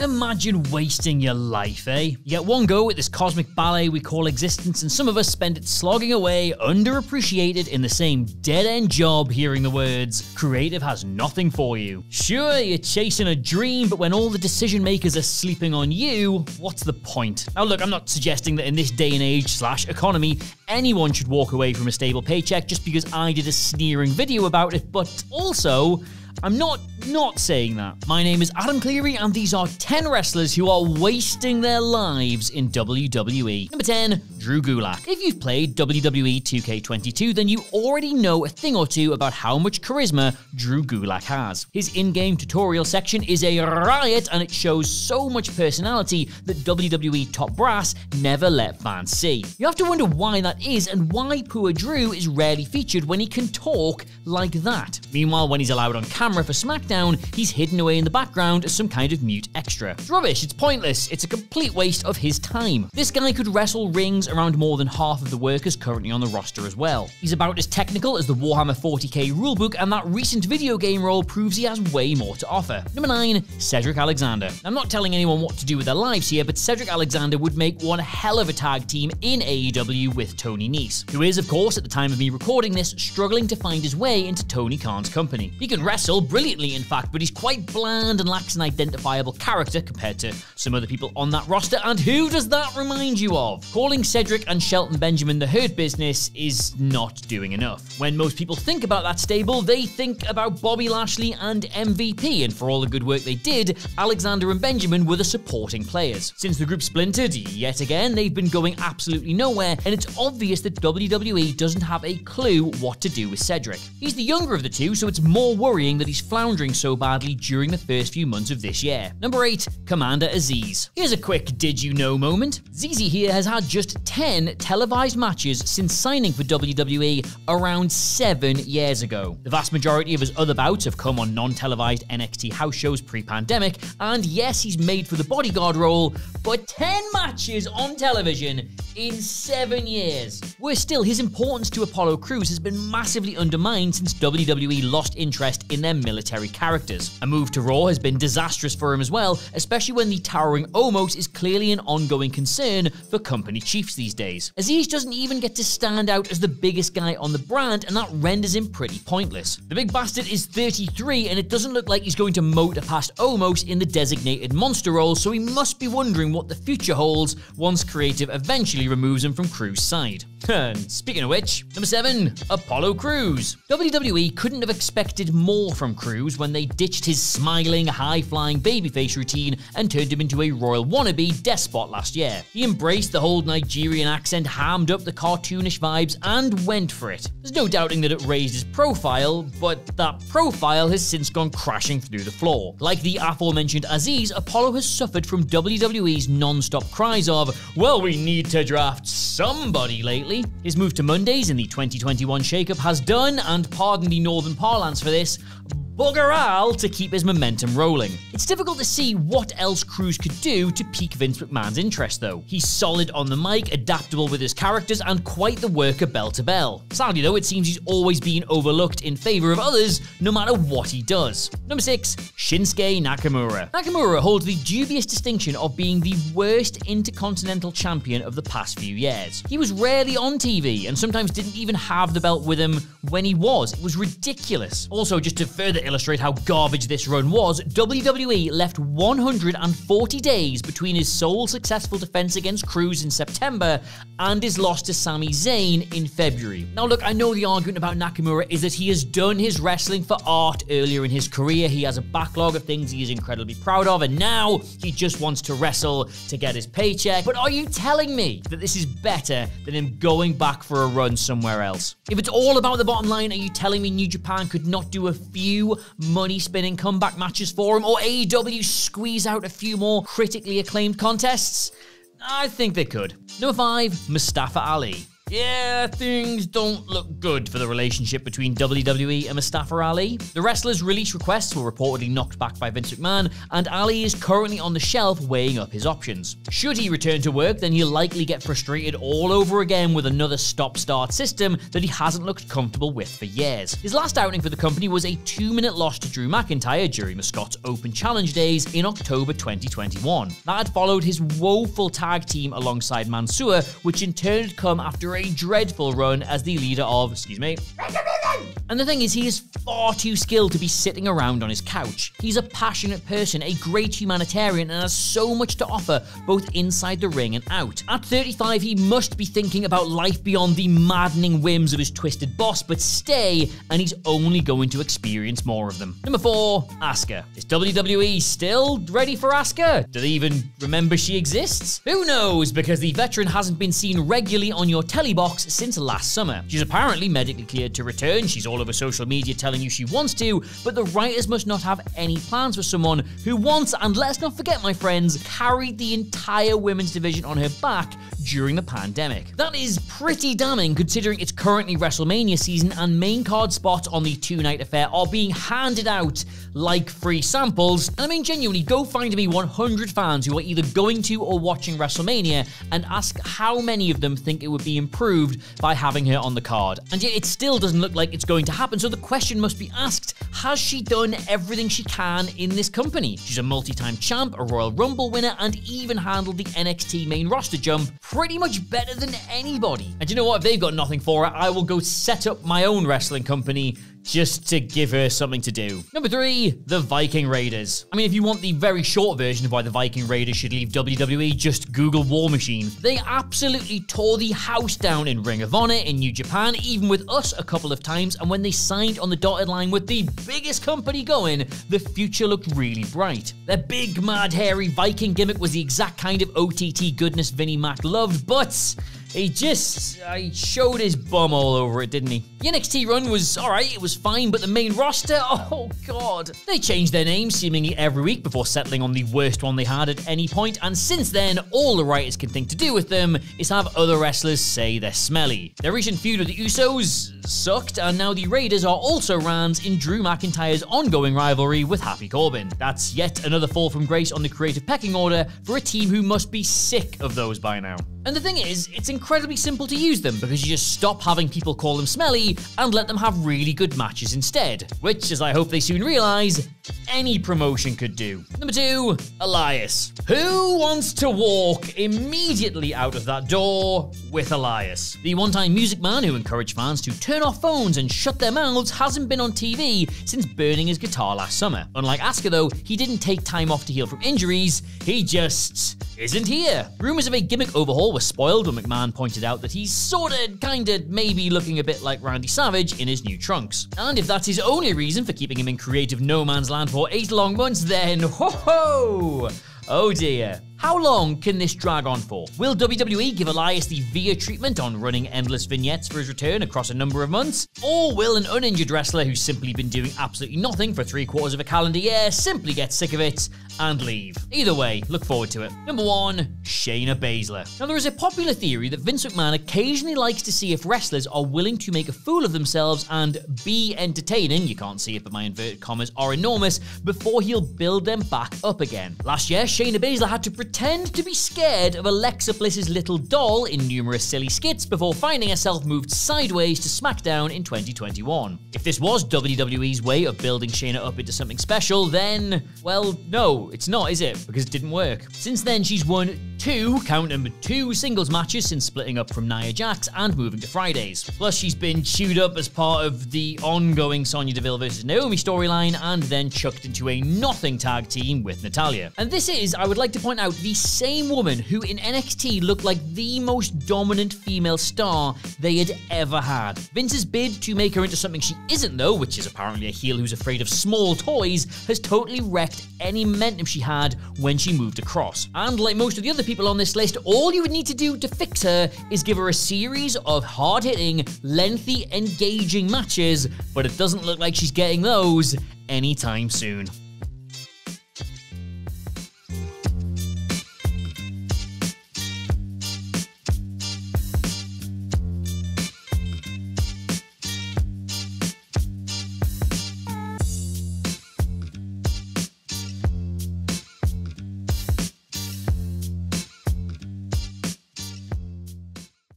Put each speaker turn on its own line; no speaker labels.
Imagine wasting your life, eh? You get one go at this cosmic ballet we call existence, and some of us spend it slogging away, underappreciated in the same dead-end job, hearing the words, creative has nothing for you. Sure, you're chasing a dream, but when all the decision makers are sleeping on you, what's the point? Now look, I'm not suggesting that in this day and age / economy, anyone should walk away from a stable paycheck just because I did a sneering video about it, but also, I'm not saying that. My name is Adam Cleary, and these are 10 wrestlers who are wasting their lives in WWE. Number 10, Drew Gulak. If you've played WWE 2K22, then you already know a thing or two about how much charisma Drew Gulak has. His in-game tutorial section is a riot, and it shows so much personality that WWE top brass never let fans see. You have to wonder why that is, and why poor Drew is rarely featured when he can talk like that. Meanwhile, when he's allowed on camera for SmackDown, he's hidden away in the background as some kind of mute extra. It's rubbish, it's pointless, it's a complete waste of his time. This guy could wrestle rings around more than half of the workers currently on the roster as well. He's about as technical as the Warhammer 40k rulebook, and that recent video game role proves he has way more to offer. Number 9, Cedric Alexander. I'm not telling anyone what to do with their lives here, but Cedric Alexander would make one hell of a tag team in AEW with Tony Nese, who is, of course, at the time of me recording this, struggling to find his way into Tony Khan's company. He can wrestle brilliantly, in fact, but he's quite bland and lacks an identifiable character compared to some other people on that roster, and who does that remind you of? Calling Cedric and Shelton Benjamin the Hurt Business is not doing enough. When most people think about that stable, they think about Bobby Lashley and MVP, and for all the good work they did, Alexander and Benjamin were the supporting players. Since the group splintered, yet again, they've been going absolutely nowhere, and it's obvious that WWE doesn't have a clue what to do with Cedric. He's the younger of the two, so it's more worrying that he's floundering so badly during the first few months of this year. Number 8, Commander Aziz. Here's a quick did you know moment. ZZ here has had just 10 televised matches since signing for WWE around 7 years ago. The vast majority of his other bouts have come on non-televised NXT house shows pre-pandemic, and yes, he's made for the bodyguard role, but 10 matches on television in 7 years. Worse still, his importance to Apollo Crews has been massively undermined since WWE lost interest in their military characters. A move to Raw has been disastrous for him as well, especially when the towering Omos is clearly an ongoing concern for company chiefs these days. Aziz doesn't even get to stand out as the biggest guy on the brand, and that renders him pretty pointless. The big bastard is 33, and it doesn't look like he's going to motor past Omos in the designated monster role, so he must be wondering what the future holds once creative eventually removes him from Crews' side. And speaking of which, number 7, Apollo Crews. WWE couldn't have expected more from Crews when they ditched his smiling, high-flying babyface routine and turned him into a royal wannabe despot last year. He embraced the whole Nigerian accent, hammed up the cartoonish vibes, and went for it. There's no doubting that it raised his profile, but that profile has since gone crashing through the floor. Like the aforementioned Aziz, Apollo has suffered from WWE's non-stop cries of, well, we need to draft somebody lately. His move to Mondays in the 2021 shakeup has done, and pardon the northern parlance for this, bugger all to keep his momentum rolling. It's difficult to see what else Crews could do to pique Vince McMahon's interest though. He's solid on the mic, adaptable with his characters, and quite the worker bell to bell. Sadly though, it seems he's always been overlooked in favor of others, no matter what he does. Number 6, Shinsuke Nakamura. Nakamura holds the dubious distinction of being the worst intercontinental champion of the past few years. He was rarely on TV, and sometimes didn't even have the belt with him when he was. It was ridiculous. Also, just to further illustrate how garbage this run was, WWE left 140 days between his sole successful defense against Crews in September and his loss to Sami Zayn in February. Now look, I know the argument about Nakamura is that he has done his wrestling for art earlier in his career. He has a backlog of things he is incredibly proud of, and now he just wants to wrestle to get his paycheck. But are you telling me that this is better than him going back for a run somewhere else? If it's all about the bottom line, are you telling me New Japan could not do a few money-spinning comeback matches for him, or AEW squeeze out a few more critically acclaimed contests? I think they could. Number 5, Mustafa Ali. yeah, things don't look good for the relationship between WWE and Mustafa Ali. The wrestler's release requests were reportedly knocked back by Vince McMahon, and Ali is currently on the shelf weighing up his options. Should he return to work, then he'll likely get frustrated all over again with another stop-start system that he hasn't looked comfortable with for years. His last outing for the company was a 2-minute loss to Drew McIntyre during the Scots Open Challenge days in October 2021. That had followed his woeful tag team alongside Mansoor, which in turn had come after a dreadful run as the leader of, and the thing is, he is far too skilled to be sitting around on his couch. He's a passionate person, a great humanitarian, and has so much to offer both inside the ring and out. At 35, he must be thinking about life beyond the maddening whims of his twisted boss, but stay, and he's only going to experience more of them. Number 4, Asuka. Is WWE still ready for Asuka? Do they even remember she exists? Who knows, because the veteran hasn't been seen regularly on your telly box since last summer. She's apparently medically cleared to return. She's all over social media telling you she wants to, but the writers must not have any plans for someone who once, and let's not forget, my friends, carried the entire women's division on her back during the pandemic. That is pretty damning considering it's currently WrestleMania season and main card spots on the 2-night affair are being handed out like free samples. And I mean, genuinely, go find me 100 fans who are either going to or watching WrestleMania and ask how many of them think it would be improved by having her on the card. And yet it still doesn't look like it's going to happen, so the question must be asked, has she done everything she can in this company? She's a multi-time champ, a Royal Rumble winner, and even handled the NXT main roster jump pretty much better than anybody. And you know what? If they've got nothing for her, I will go set up my own wrestling company just to give her something to do. Number 3, the Viking Raiders. I mean, if you want the very short version of why the Viking Raiders should leave WWE, just Google War Machine. They absolutely tore the house down in Ring of Honor, in New Japan, even with us a couple of times, and when they signed on the dotted line with the biggest company going, the future looked really bright. Their big, mad, hairy Viking gimmick was the exact kind of OTT goodness Vinnie Mac loved, but he showed his bum all over it, didn't he? The NXT run was alright, it was fine, but the main roster, oh god. They changed their names seemingly every week before settling on the worst one they had at any point, and since then, all the writers can think to do with them is have other wrestlers say they're smelly. Their recent feud with the Usos sucked, and now the Raiders are also rans in Drew McIntyre's ongoing rivalry with Happy Corbin. That's yet another fall from grace on the creative pecking order for a team who must be sick of those by now. And the thing is, it's incredibly simple to use them because you just stop having people call them smelly and let them have really good matches instead, which, as I hope they soon realize, any promotion could do. Number 2, Elias. Who wants to walk immediately out of that door with Elias? The one-time music man who encouraged fans to turn off phones and shut their mouths hasn't been on TV since burning his guitar last summer. Unlike Asuka though, he didn't take time off to heal from injuries, he just isn't here. Rumors of a gimmick overhaul were spoiled when McMahon pointed out that he's sorta, kinda, maybe looking a bit like Randy Savage in his new trunks. And if that's his only reason for keeping him in creative no man's land for 8 long months, then ho-ho! Oh dear. How long can this drag on for? Will WWE give Elias the VIA treatment on running endless vignettes for his return across a number of months? Or will an uninjured wrestler who's simply been doing absolutely nothing for 3/4 of a calendar year simply get sick of it and leave? Either way, look forward to it. Number 1, Shayna Baszler. Now there is a popular theory that Vince McMahon occasionally likes to see if wrestlers are willing to make a fool of themselves and be entertaining, you can't see it but my inverted commas are enormous, before he'll build them back up again. Last year, Shayna Baszler had to pretend to be scared of Alexa Bliss's little doll in numerous silly skits before finding herself moved sideways to SmackDown in 2021. If this was WWE's way of building Shayna up into something special, then, well, no, it's not, is it? Because it didn't work. Since then, she's won 2 singles matches since splitting up from Nia Jax and moving to Fridays. Plus, she's been chewed up as part of the ongoing Sonya Deville vs. Naomi storyline and then chucked into a nothing tag team with Natalya. And this is, I would like to point out, the same woman who in NXT looked like the most dominant female star they had ever had. Vince's bid to make her into something she isn't though, which is apparently a heel who's afraid of small toys, has totally wrecked any momentum she had when she moved across. And like most of the other people on this list, all you would need to do to fix her is give her a series of hard-hitting, lengthy, engaging matches, but it doesn't look like she's getting those anytime soon.